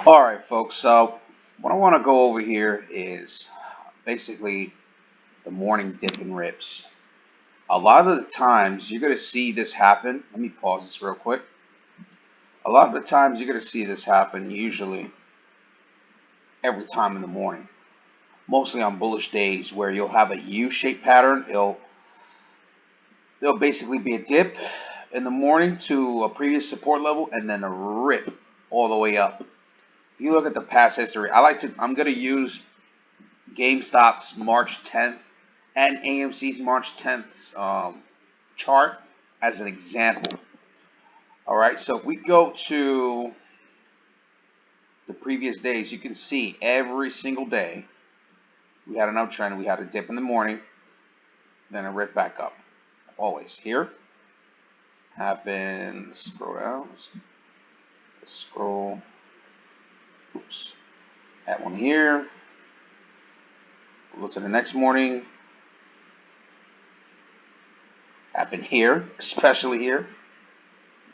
All right, folks. So, what I want to go over here is basically the morning dip and rips. A lot of the times you're going to see this happen. Let me pause this real quick. A lot of the times you're going to see this happen, usually every time in the morning, mostly on bullish days where you'll have a U-shaped pattern. There'll basically be a dip in the morning to a previous support level and then a rip all the way up. If you look at the past history, I'm going to use GameStop's March 10th and AMC's March 10th chart as an example. All right, so if we go to the previous days, you can see every single day we had an uptrend. We had a dip in the morning, then a rip back up. Always here happens. Scroll down. Scroll. Oops. That one here. We'll go to the next morning. Happen here, especially here.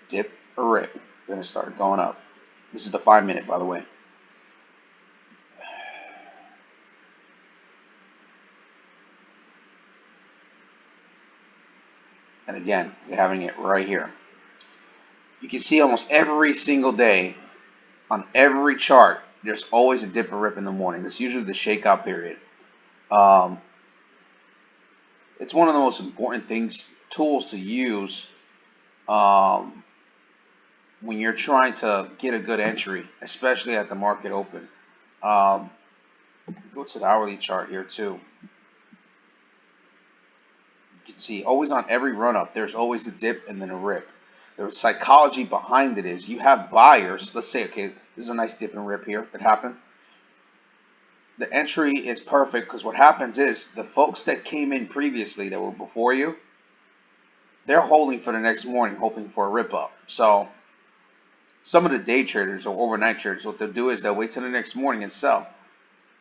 Dip or rip. Then it started going up. This is the 5-minute, by the way. And again, you're having it right here. You can see almost every single day on every chart, there's always a dip or rip in the morning. That's usually the shakeout period. Um, it's one of the most important tools to use um, when you're trying to get a good entry, especially at the market open. Um, Go to the hourly chart here too. You can see always on every run up, there's always a dip and then a rip. The psychology behind it is you have buyers. Let's say, okay, this is a nice dip and rip here that happened. The entry is perfect because what happens is the folks that came in previously that were before you, they're holding for the next morning, hoping for a rip up. So some of the day traders or overnight traders, what they'll do is they'll wait till the next morning and sell.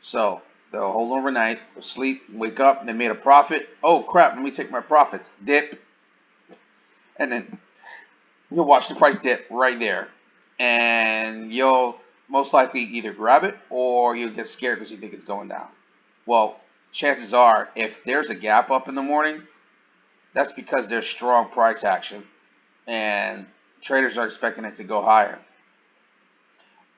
So they'll hold overnight, they'll sleep, wake up, they made a profit. Oh crap, let me take my profits. Dip. And then you'll watch the price dip right there. And you'll most likely either grab it or you'll get scared because you think it's going down. Well, chances are if there's a gap up in the morning, that's because there's strong price action and traders are expecting it to go higher.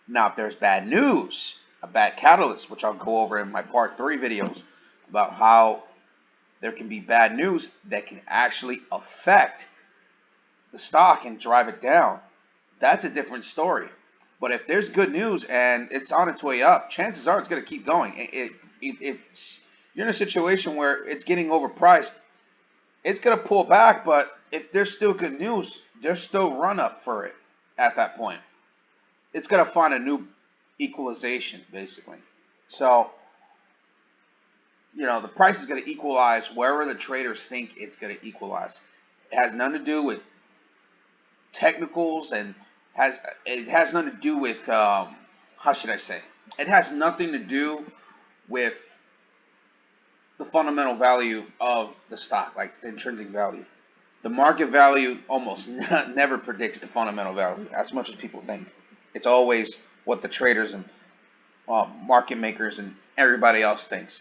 Now, if there's bad news, a bad catalyst, which I'll go over in my part 3 videos about how there can be bad news that can actually affect the stock and drive it down, that's a different story. But if there's good news and it's on its way up, chances are it's going to keep going. If you're in a situation where it's getting overpriced, it's going to pull back. But if there's still good news, there's still run up for it at that point. It's going to find a new equalization, basically. So, the price is going to equalize wherever the traders think it's going to equalize. It has nothing to do with technicals and it has nothing to do with how should I say? It has nothing to do with the fundamental value of the stock, like the intrinsic value. The market value almost never predicts the fundamental value as much as people think. It's always what the traders and market makers and everybody else thinks.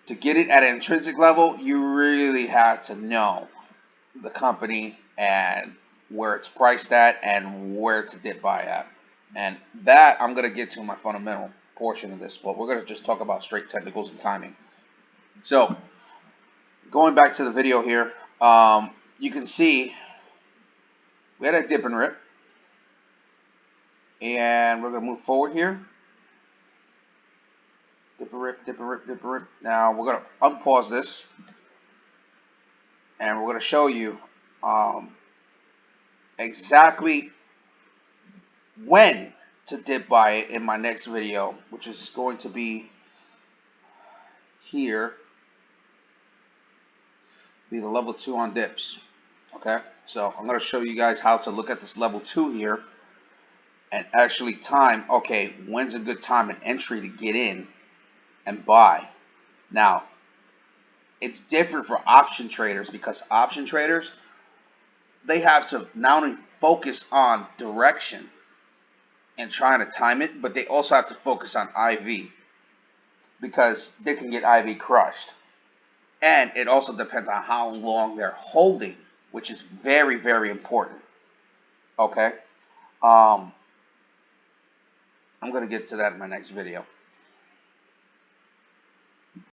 To get it at an intrinsic level, you really have to know the company and where it's priced at and where to dip buy at. And that I'm going to get to in my fundamental portion of this, but we're going to just talk about straight technicals and timing. So going back to the video here, you can see we had a dip and rip. And we're going to move forward here. Dip and rip, dip and rip, dip and rip. Now we're going to unpause this. And we're going to show you exactly when to dip buy it in my next video, which is going to be here. Be the level 2 on dips. Okay, so I'm going to show you guys how to look at this level 2 here and actually time, okay, when's a good time and entry to get in and buy. Now, it's different for option traders because option traders, they have to not only focus on direction, and trying to time it, but they also have to focus on IV because they can get IV crushed. And it also depends on how long they're holding, which is very, very important. Okay? I'm going to get to that in my next video.